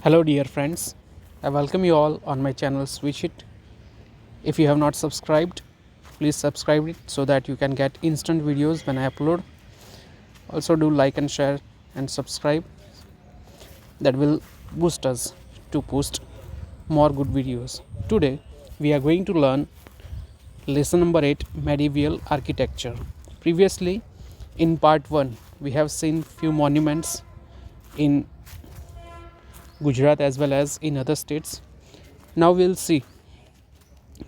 Hello, dear friends. I welcome you all on my channel Switch It. If you have not subscribed, please subscribe it so that you can get instant videos when I upload. Also, do like and share and subscribe. That will boost us to post more good videos. Today, we are going to learn lesson number 8, medieval architecture. Previously, in part 1, we have seen few monuments in Gujarat as well as in other states. Now we'll see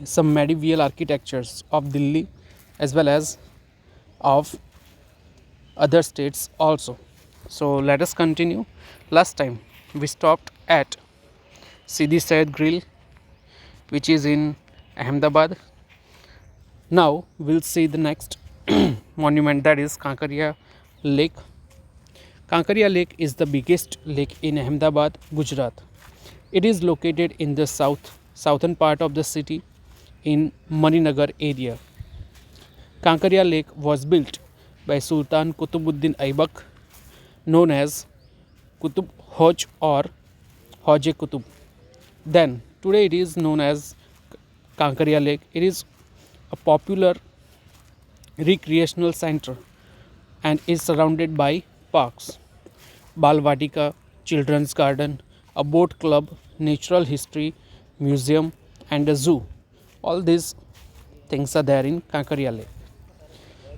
some medieval architectures of Delhi as well as of other states also. So let us continue. Last time we stopped at Sidi Said Grill, which is in Ahmedabad. Now we'll see the next monument, that is Kankaria Lake. Kankaria Lake is the biggest lake in Ahmedabad, Gujarat. It is located in the southern part of the city in Maninagar area. Kankaria Lake was built by Sultan Qutbuddin Aibak, known as Qutb Hoj or Hoje Qutb. Then, today it is known as Kankaria Lake. It is a popular recreational center and is surrounded by parks, Balvatika, Children's Garden, a boat club, natural history museum, and a zoo. All these things are there in Kankaria Lake.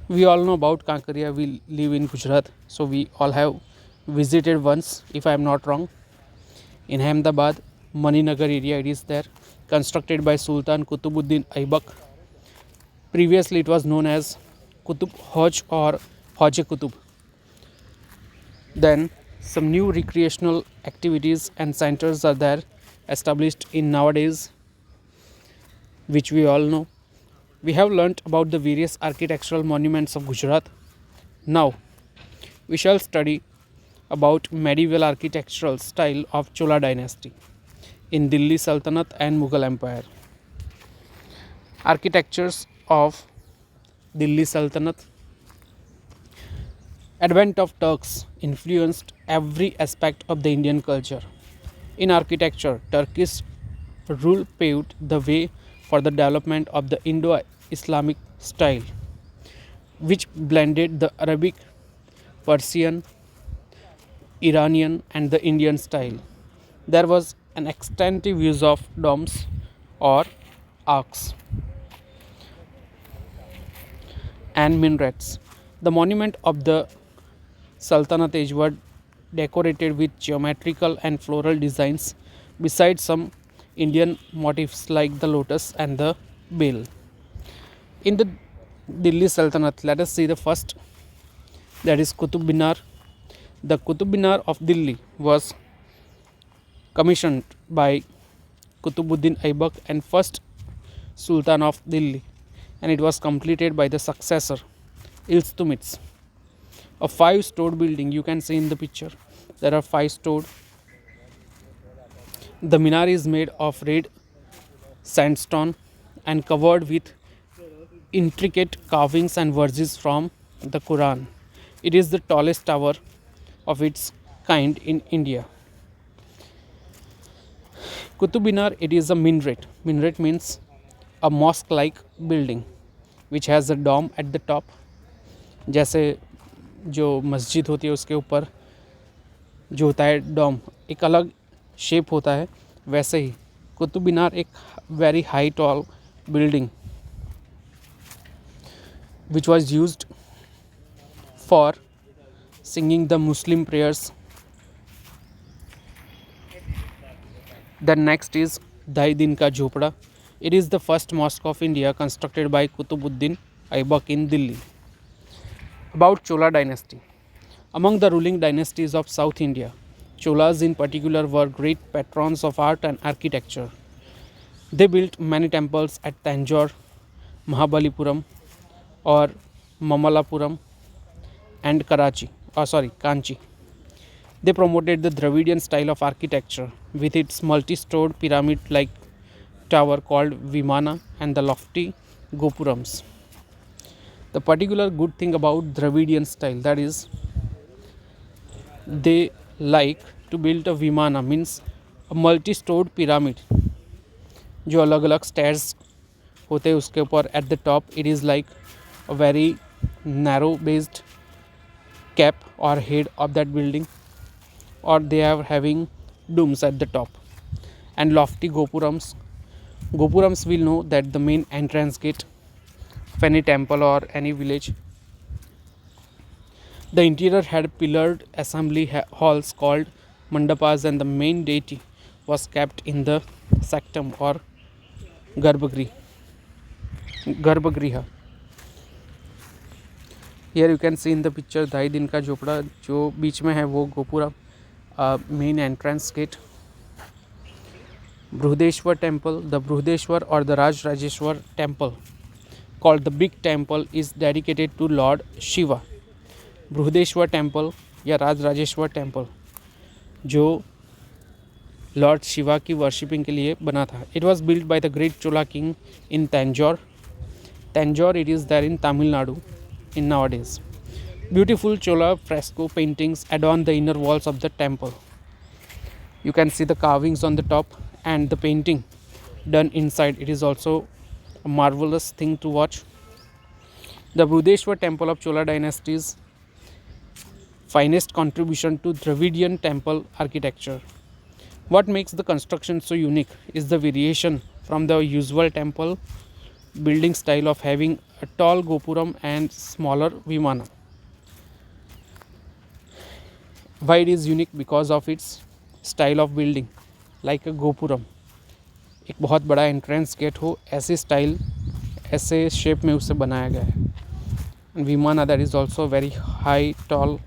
We all know about Kankaria. We live in Gujarat, so we all have visited once, if I am not wrong. In Ahmedabad, Maninagar area, it is there, constructed by Sultan Qutbuddin Aibak. Previously, it was known as Qutb Hoj or Hoje Qutb. Then, some new recreational activities and centers are there, established in nowadays, which we all know. We have learnt about the various architectural monuments of Gujarat. Now, we shall study about medieval architectural style of Chola dynasty in Delhi Sultanate and Mughal Empire. Architectures of Delhi Sultanate. Advent of Turks influenced every aspect of the Indian culture. In architecture, Turkish rule paved the way for the development of the Indo-Islamic style, which blended the Arabic, Persian, Iranian, and the Indian style. There was an extensive use of domes or arcs and minarets. The monument of the Sultanate age were decorated with geometrical and floral designs, besides some Indian motifs like the lotus and the bell. In the Delhi Sultanate, let us see the first, that is Qutub Minar. The Qutub Minar of Delhi was commissioned by Qutbuddin Aibak and first Sultan of Delhi, and it was completed by the successor Iltutmish. A 5-stored building, you can see in the picture. There are 5 stored. The minar is made of red sandstone and covered with intricate carvings and verses from the Quran. It is the tallest tower of its kind in India. Qutub Minar, it is a minaret. Minaret means a mosque-like building which has a dome at the top. जैसे जो मस्जिद होती है उसके ऊपर जो होता है डोम, एक अलग शेप होता है, वैसे ही कुतुब मीनार एक very high tall building which was used for singing the Muslim prayers. Then next is Dai Din Ka Jhopda. It is the first mosque of India constructed by Qutbuddin Aibak in Delhi. About Chola dynasty. Among the ruling dynasties of South India, Cholas in particular were great patrons of art and architecture. They built many temples at Tanjore, Mahabalipuram or Mamalapuram and Kanchi. They promoted the Dravidian style of architecture with its multi-stored pyramid-like tower called Vimana and the lofty Gopurams. The particular good thing about Dravidian style, that is, they like to build a Vimana, means multi stored pyramid, जो अलग अलग stairs होते हैं उसके ऊपर. At the top it is like a very narrow based cap or head of that building, or they are having domes at the top and lofty gopurams. Gopurams will know that the main entrance gate of any temple or any village. The interior had pillared assembly halls called mandapas, and the main deity was kept in the sanctum or garbhagriha. Here you can see in the picture Dhai Din Ka Jhonpra, जो बीच में है वो gopuram, main entrance gate. Brihadeeswara temple. The Brihadeeswara और the Rajarajeswara temple called the big temple is dedicated to lord Shiva. Brihadeeswara temple या Rajarajeswara temple जो lord Shiva की worshipping के लिए बना था. It was build by the great Chola king in Tanjore. Tanjore it is there in Tamil Nadu in nowadays. Beautiful Chola fresco paintings adorn the inner walls of the temple. You can see the carvings on the top and the painting done inside. It is also a marvelous thing to watch. The Brudeshwar temple of Chola dynasty's finest contribution to Dravidian temple architecture. What makes the construction so unique is the variation from the usual temple building style of having a tall gopuram and smaller vimana. Why it is unique? Because of its style of building, like a gopuram, एक बहुत बड़ा entrance gate हो, ऐसे style ऐसे shape में उसे बनाया गया है. Vimana, that is also very high tall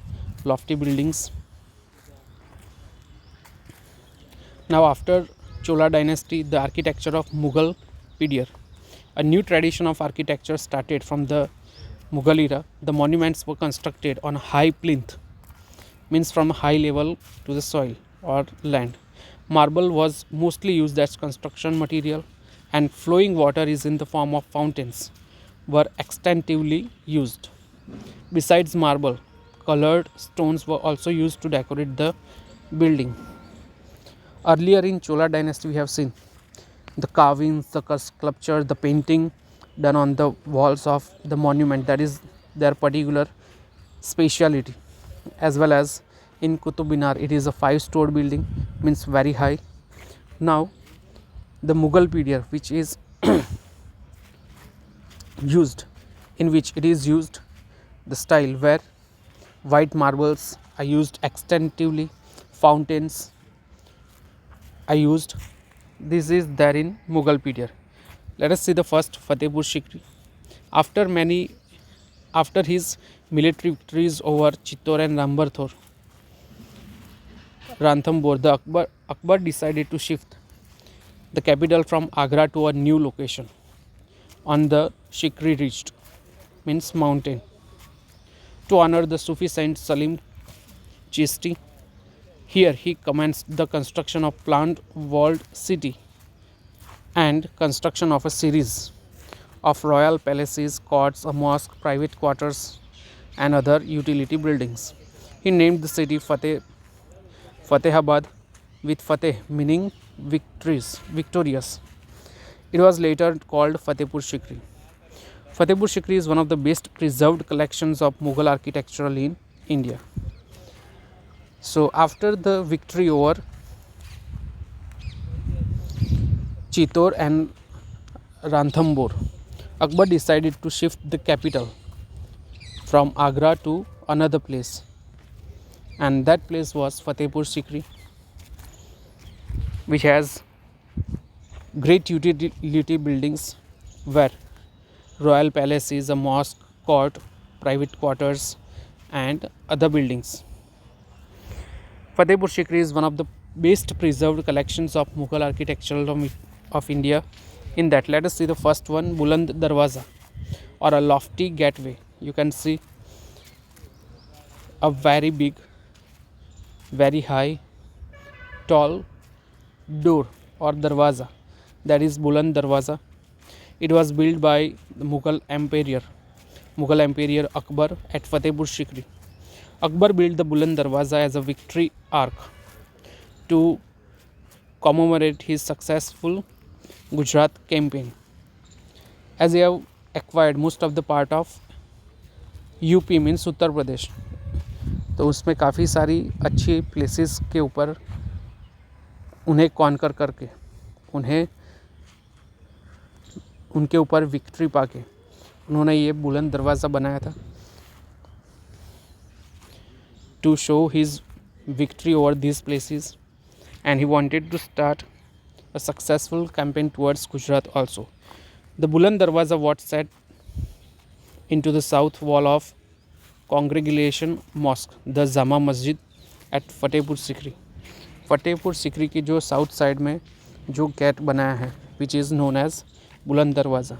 lofty buildings. Now after Chola dynasty, the architecture of Mughal period. A new tradition of architecture started from the Mughal era. The monuments were constructed on high plinth, means from high level to the soil or land. Marble was mostly used as construction material, and flowing water is in the form of fountains were extensively used. Besides marble, colored stones were also used to decorate the building. Earlier in Chola dynasty, we have seen the carvings, the sculpture, the painting done on the walls of the monument, that is their particular speciality. As well as in Qutub Minar, it is a 5-story building, means very high. Now the Mughal period, which is used, in which it is used the style where white marbles are used extensively, fountains are used. This is there in Mughal period. Let us see the first Fatehpur Sikri. After his military victories over Chittor and Ranthambore, the Akbar decided to shift the capital from Agra to a new location on the Sikri reached, means mountain, to honor the Sufi saint Salim Chishti. Here he commenced the construction of planned walled city and construction of a series of royal palaces, courts, a mosque, private quarters and other utility buildings. He named the city Fatehabad, with Fateh meaning victorious. It was later called Fatehpur Sikri. Fatehpur Sikri is one of the best preserved collections of Mughal architecture in India. So after the victory over Chittor and Ranthambore, Akbar decided to shift the capital from Agra to another place, and that place was Fatehpur Sikri, which has great utility buildings where royal palaces, a mosque, court, private quarters and other buildings. Fatehpur Sikri is one of the best preserved collections of Mughal architecture of India. In that, let us see the first one, Buland Darwaza, or a lofty gateway. You can see a very big, very high, tall door or darwaza, that is Buland Darwaza. It was built by the Mughal Emperor Akbar at Fatehpur Sikri. Akbar built the Buland Darwaza as a victory arch to commemorate his successful Gujarat campaign, as he have acquired most of the part of UP means Uttar Pradesh. तो उसमें काफ़ी सारी अच्छी places के ऊपर उन्हें conquer करके, उन्हें उनके ऊपर विक्ट्री पाके उन्होंने ये बुलंद दरवाज़ा बनाया था to show his victory over these places, and he wanted to start a successful campaign towards Gujarat also. The Buland Darwaza was set into the south wall of congregation mosque, the Jama Masjid at Fatehpur Sikri. Fatehpur Sikri की जो south side में जो gate बनाया है which is known as बुलंद दरवाज़ा,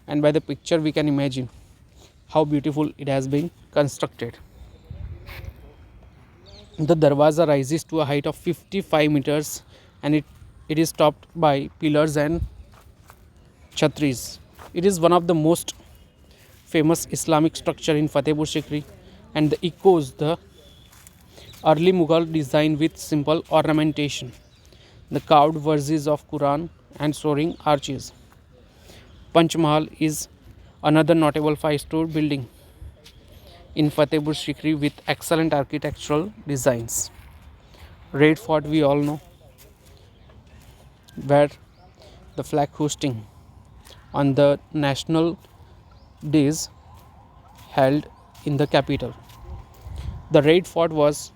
and by the picture we can imagine how beautiful it has been constructed. The darwaza rises to a height of 55 meters and it is topped by pillars and chhatris. It is one of the most famous Islamic structure in Fatehpur Sikri, and the echoes the early Mughal design with simple ornamentation, the carved verses of Quran and soaring arches. Panch Mahal is another notable five-story building in Fatehpur Sikri with excellent architectural designs. Red Fort we all know, where the flag hosting on the national days held in the capital. The Red Fort was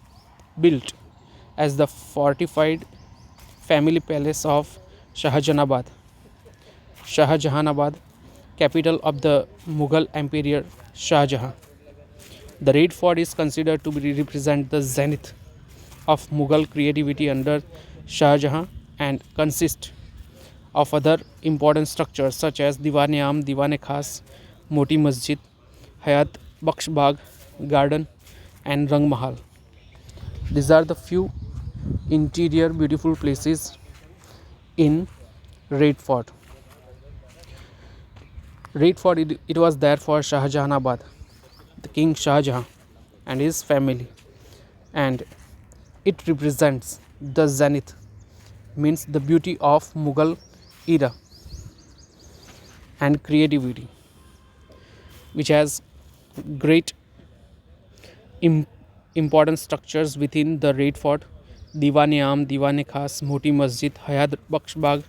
built as the fortified family palace of Shahjahanabad, capital of the Mughal Emperor Shah Jahan. The Red Fort is considered to represent the zenith of Mughal creativity under Shah Jahan and consists of other important structures such as Diwan-e-Aam, Diwan-e-Khas, Moti Masjid, Hayat Bakhsh Bagh Garden and Rang Mahal. These are the few interior beautiful places in Red Fort. Red Fort, it was there for Shahjahanabad, the King Shah Jahan and his family, and it represents the zenith, means the beauty of Mughal era and creativity, which has great important structures within the Red Fort: Diwan-e-Aam, Diwan-e-Khas, Moti Masjid, Hayat Bakhsh Bagh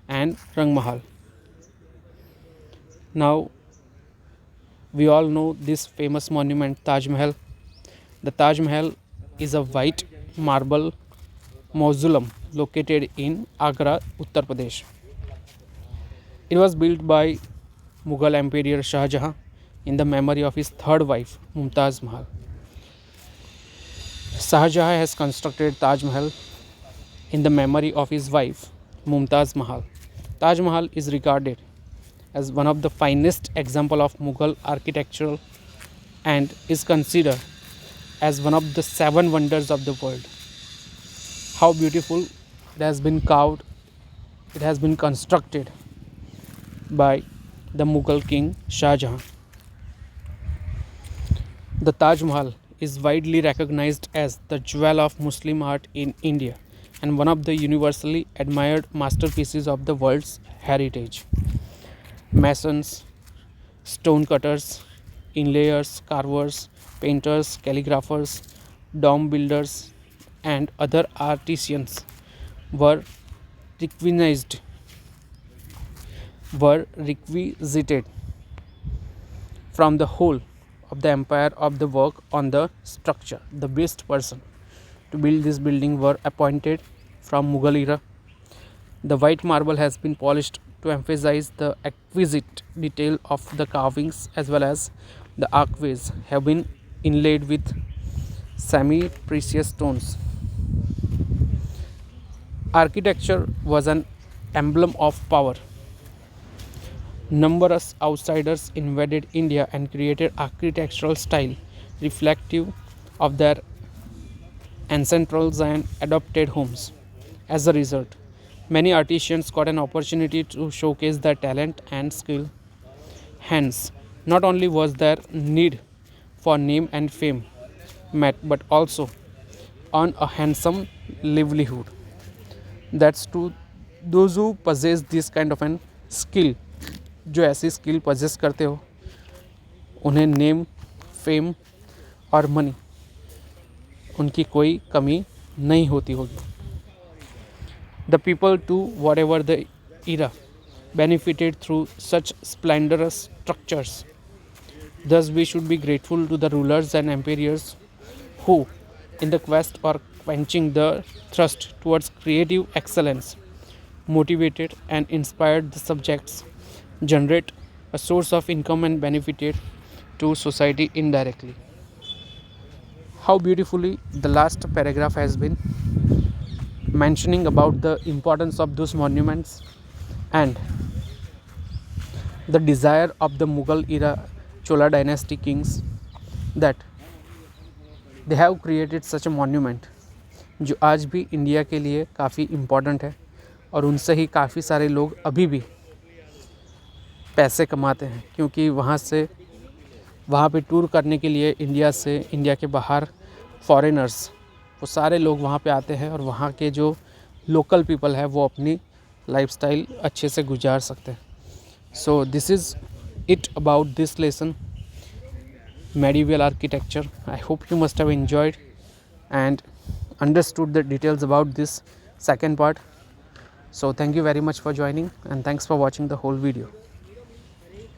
and Rang Mahal. Now we all know this famous monument Taj Mahal. The Taj Mahal is a white marble mausoleum located in Agra, Uttar Pradesh. It was built by Mughal Emperor Shah Jahan in the memory of his third wife Mumtaz Mahal. Shah Jahan has constructed Taj Mahal in the memory of his wife Mumtaz Mahal. Taj Mahal is regarded as one of the finest example of Mughal architecture and is considered as one of the 7 wonders of the world. How beautiful it has been carved, it has been constructed by the Mughal king Shah Jahan. The Taj Mahal is widely recognized as the jewel of Muslim art in India and one of the universally admired masterpieces of the world's heritage. Masons, stonecutters, inlayers, carvers, painters, calligraphers, dome builders, and other artisans were requisited from the whole of the empire of the work on the structure. The best person to build this building were appointed from Mughal era. The white marble has been polished to emphasize the exquisite detail of the carvings, as well as the archways have been inlaid with semi-precious stones. Architecture was an emblem of power. Numerous outsiders invaded India and created architectural style reflective of their ancestrals and adopted homes. As a result, many artisans got an opportunity to showcase their talent and skill. Hence, not only was there need for name and fame met, but also earn a handsome livelihood. That's to those who possess this kind of an skill. जो ऐसी skill possess करते हो उन्हें name, fame और money उनकी कोई कमी नहीं होती होगी. The people to whatever the era benefited through such splendorous structures. Thus, we should be grateful to the rulers and emperors who, in the quest for quenching the thirst towards creative excellence, motivated and inspired the subjects, generate a source of income and benefited to society indirectly. How beautifully the last paragraph has been mentioning about the importance of those monuments and the desire of the Mughal era Chola dynasty kings that they have created such a monument जो आज भी India के लिए काफ़ी important है और उनसे ही काफ़ी सारे लोग अभी भी पैसे कमाते हैं, क्योंकि वहाँ पे टूर करने के लिए इंडिया से, इंडिया के बाहर फॉरेनर्स वो सारे लोग वहाँ पे आते हैं और वहाँ के जो लोकल पीपल है वो अपनी लाइफस्टाइल अच्छे से गुजार सकते हैं. So this is it about this lesson, medieval architecture. I hope you must have enjoyed and understood the details about this second part. So thank you very much for joining and thanks for watching the whole video.